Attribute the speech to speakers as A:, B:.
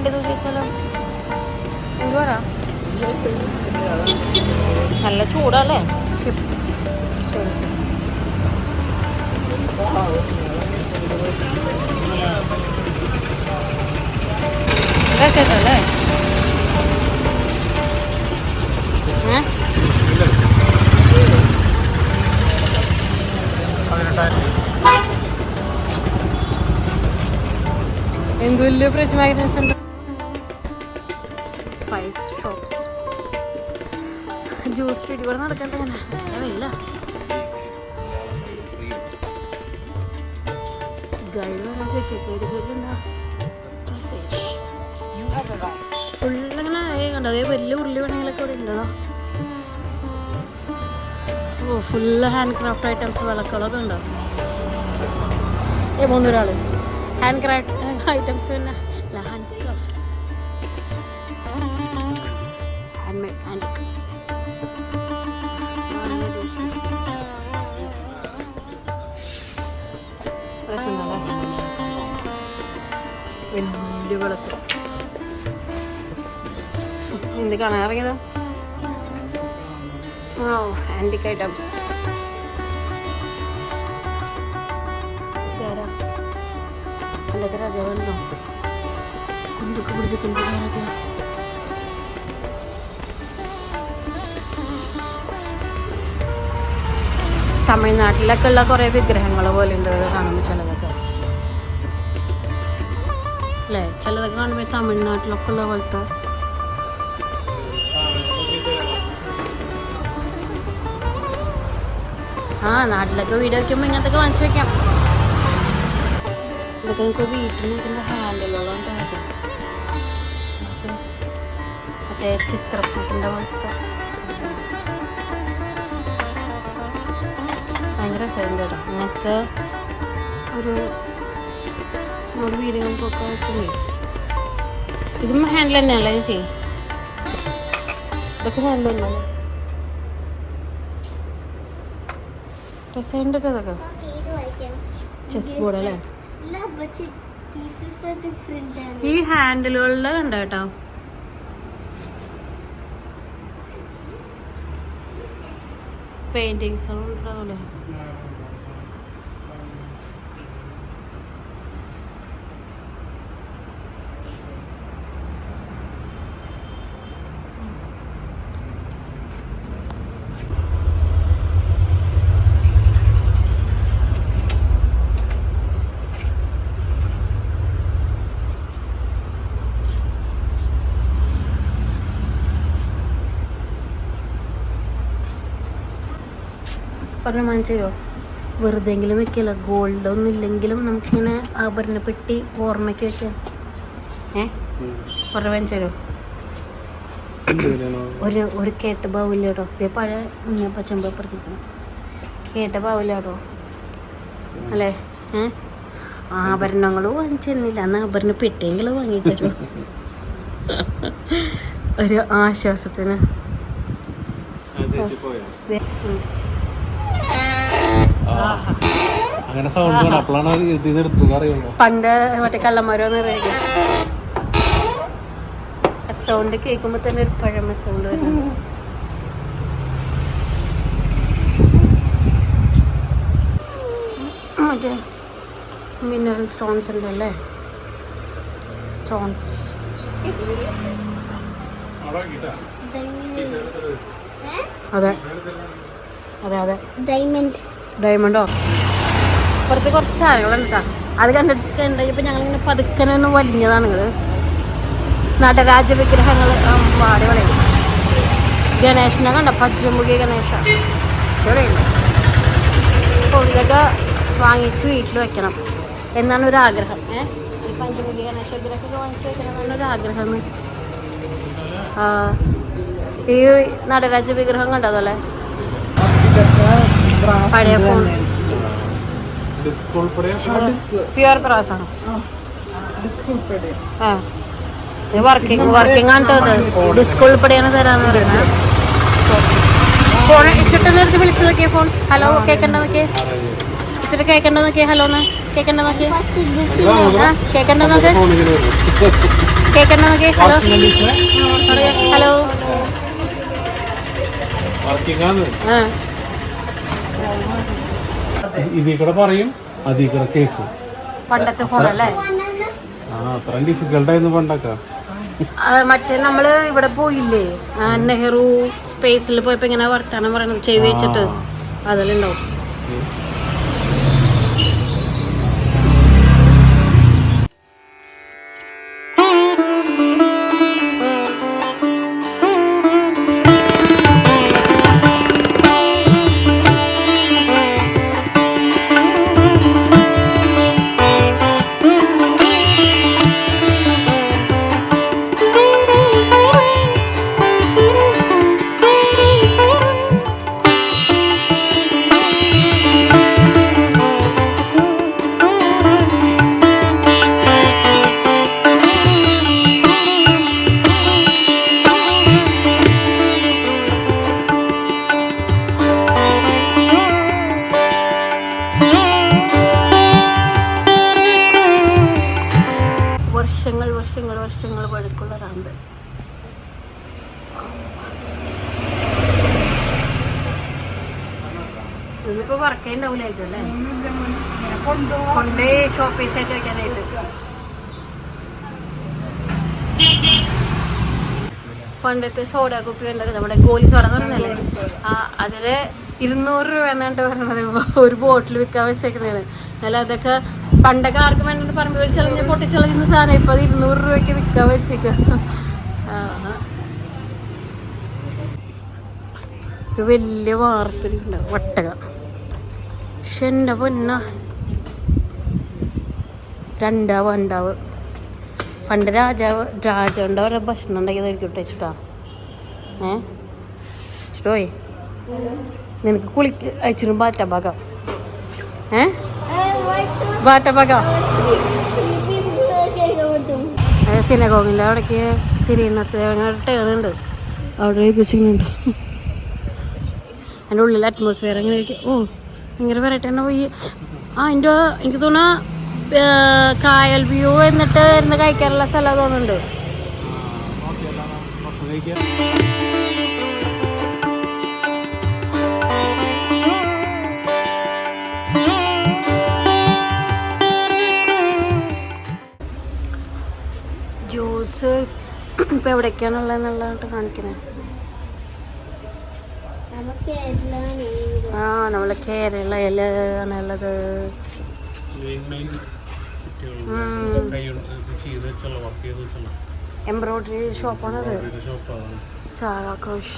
A: വണ്ടി തൂക്കി വെച്ചാലോ? എന്തുവാടാ നല്ല ചൂടല്ലേ? ശരി ശരി ചേട്ടല്ലേ? എന്ത് വലിയ ഫ്രിഡ്ജ് മാഗ്നറ്റ്സ് ഉണ്ട്. Spice shops. ജ്യൂസ് സ്ട്രീറ്റ് കൂടെ നടക്കട്ടെ. ഇങ്ങനെ വെയില. ഗൈഡ് വരാൻ ചോദിക്കുന്നുണ്ടാ ഫുള്ളിങ്ങനെ കണ്ടോ? അതേ വലിയ ഉരുളി പണികളൊക്കെ ഇവിടെ ഉണ്ടോ? ഓ ഫുള്ള് ഹാൻഡ് ക്രാഫ്റ്റ് ഐറ്റംസ് വിളക്കുകളൊക്കെ ഉണ്ടോ? മൂന്നൊരാള് ഹാൻഡ് ക്രാഫ്റ്റ് ഐറ്റംസ് തന്നെ. അല്ല hand craft hand made hand വലിയ വിളക്ക്. എന്ത് കാണാൻ ഇറങ്ങിയതോ? Antique items. പണ്ടത്തെ രാജാവുണ്ടോ? കുണ്ടൊക്കെ പിടിച്ചിട്ടുണ്ട്. തമിഴ്നാട്ടിലൊക്കെ ഉള്ള കുറേ വിഗ്രഹങ്ങൾ പോലെ ഉണ്ട് കാണുമ്പോൾ ചിലതൊക്കെ അല്ലേ? ചിലതൊക്കെ കാണുമ്പോൾ തമിഴ്നാട്ടിലൊക്കെ ഉള്ള പോലത്തെ. നാട്ടിലൊക്കെ വീഡിയോ വയ്ക്കുമ്പോൾ ഇങ്ങനത്തൊക്കെ വാങ്ങിച്ചു വയ്ക്കാം. ഇതൊക്കെ നമുക്ക് വീട്ടിൽ നിൽക്കുന്ന ഹാൻഡിലുകളും ഉണ്ടാകും. മറ്റേ ചിത്രപ്പൂട്ടിൻ്റെ പോലത്തെ ഭയങ്കര രസമുണ്ട് കേട്ടോ. അങ്ങനത്തെ ഒരു വീടുകൾക്കൊക്കെ വെക്കുമേ. ഇതും ഹാൻഡിൽ തന്നെയല്ലേ ചേച്ചി? ഇതൊക്കെ ഹാൻഡിൽ തന്നെയല്ലേ? രസമുണ്ട് ഇതൊക്കെ. ചെസ് ബോർഡ് അല്ലേ? ഈ ഹാൻഡിലുകളുടെ കണ്ട കേട്ടോ. പെയിന്റിങ്സും ഉണ്ടാവല്ലോ. പറഞ്ഞ മനസ്സിലോ വെറുതെങ്കിലും വെക്കല്ലോ. ഗോൾഡൊന്നും ഇല്ലെങ്കിലും നമുക്കിങ്ങനെ ആഭരണ പെട്ടി ഓർമ്മയ്ക്ക് വെക്കാം. പറഞ്ഞ മനസ്സിലോ? ഒരു കേട്ട ബാവില്ല കേട്ടോ. ഇതേ പഴയ പച്ചമ്പ പ്രവർത്തിക്കണം. കേട്ട ബാവില്ല കേട്ടോ അല്ലേ? ആഭരണങ്ങളും വാങ്ങിച്ചിരുന്നില്ല. അന്ന് ആഭരണ പെട്ടിയെങ്കിലും വാങ്ങിത്തരൂ ഒരു ആശ്വാസത്തിന്. പണ്ട് മറ്റേ കള്ളന്മാരോന്ന് പറയുക സൗണ്ട് കേൾക്കുമ്പോ തന്നെ ഒരു പഴമ സൗണ്ട് വരുന്നു. മറ്റേ മിനറൽ സ്റ്റോൺസ് ഉണ്ടല്ലേ? സ്റ്റോൺസ് അതെ അതെ അതെ. ഡയമണ്ടോ? പുറത്ത് കുറച്ച് സാധനങ്ങളുണ്ട് കേട്ടോ. അത് കണ്ടിട്ട് ഞങ്ങളിങ്ങനെ പതുക്കനെ ഒന്ന് വലിഞ്ഞതാണ്. നടരാജ വിഗ്രഹങ്ങൾ വാടി വളയും. ഗണേശനെ കണ്ടോ? പച്ചമുഖി ഗണേശ ഇവിടെയുണ്ട്. അപ്പോൾ ഇതൊക്കെ വാങ്ങിച്ച് വീട്ടിൽ വെക്കണം എന്നാണ് ഒരു ആഗ്രഹം. ഈ പഞ്ചമുഖി ഗണേശ വിഗ്രഹമൊക്കെ വാങ്ങിച്ച് വെക്കണം എന്നാണ് ഒരു ആഗ്രഹം. ഈ നടരാജ വിഗ്രഹം കണ്ടോ? അതല്ലേ പഴയ ഫോൺ പ്യുവർ ബ്രാസ് ആണ്. വർക്കിംഗ് ആണ് തോന്നുന്നത്. ഡിസ്ക് ഉൾപ്പെടെയാണ് തരാന്ന് പറയുന്നത്. ഫോൺ ഇച്ചിട്ട് നേരത്തെ വിളിച്ചു നോക്കിയേ. ഫോൺ ഹലോ കേൾക്കണ്ട നോക്കിയേ. ഇച്ചിട്ട് കേൾക്കണ്ട നോക്കിയേ. ഹലോന്ന് കേൾക്കണ്ട നോക്കിയേ. കേൾക്കണ്ട നോക്ക്. കേക്കണ്ട നോക്കിയേ. Hello hello.
B: ഇതിൽ കൂടെ പറയും, അതിൽ കൂടെ കേൾക്കും.
A: പണ്ടത്തെ ഫോണല്ലേ?
B: അത്രയും ഡിഫിക്കൽട്ടായിരുന്നു പണ്ടൊക്കെ.
A: മറ്റേ നമ്മള് ഇവിടെ പോയില്ലേ, നെഹ്റു സ്പേസിൽ പോയപ്പോ ഇങ്ങനെ വർത്താനം പറയണത് ചെവി വെച്ചിട്ട്, അതെല്ലാം ഉണ്ടാവും. വർഷങ്ങൾ പഴക്കമുള്ള റാമ്പ്. ഇതിപ്പോ വർക്കേ ഉണ്ടാവില്ലായിരിക്കും അല്ലേ? കൊണ്ടേ ഷോപ്പീസായിട്ട് വെക്കാനായിട്ട്. പണ്ടത്തെ സോഡ കുപ്പി ഉണ്ടാക്കുക, നമ്മുടെ ഗോലി സോഡ എന്ന് പറഞ്ഞല്ലേ, അതില് 200 രൂപ എന്നാണ്ട് പറഞ്ഞത് ഒരു ബോട്ടിൽ വിൽക്കാൻ വെച്ചേക്കുന്നതാണ്. എന്നാലും അതൊക്കെ പണ്ടൊക്കെ ആർക്കും വേണ്ടി പറമ്പ് വെച്ചളഞ്ഞ് പൊട്ടിച്ചളഞ്ഞ സാധനം ഇപ്പൊ അത് 200 രൂപയ്ക്ക് വിൽക്കാൻ വെച്ചേക്ക. വലിയ വാർപ്പിലുണ്ട് വട്ടക. പക്ഷെ എന്റെ പൊന്ന രണ്ടാവ് പണ്ട് രാജാവിൻ്റെ ഓരോ ഭക്ഷണം ഉണ്ടാക്കിയതായിരിക്കും ഇട്ടാ. ഇഷ്ടോയി നിനക്ക് അയച്ചിരും ബാറ്റപ്പാക്കാം. ബാറ്റപ്പാക്കാം സിനഗോഗിൻ്റെ അവിടേക്ക് തിരിയുന്നത്തെ ടേണുണ്ട്, അവിടെ എഴുതി വെച്ചിട്ടുണ്ട്. അതിൻ്റെ ഉള്ളിൽ അറ്റ്മോസ്ഫിയർ അങ്ങനെ ഇരിക്കും. ഓ ഇങ്ങനെ വെറൈറ്റി തന്നെ പോയി. അതിൻ്റെ എനിക്ക് തോന്നുന്ന കായൽ വ്യൂ എന്നിട്ട് ഇരുന്ന് കഴിക്കാനുള്ള സ്ഥലം തോന്നുന്നുണ്ട്. ജ്യൂസ് ഇപ്പൊ എവിടേക്കാണുള്ളതെന്നുള്ളതായിട്ട് കാണിക്കണേ. നമ്മള് കേരളയിലാണുള്ളത്. എംബ്രോയിഡറി ഷോപ്പാണത്. സാരാഘോഷ്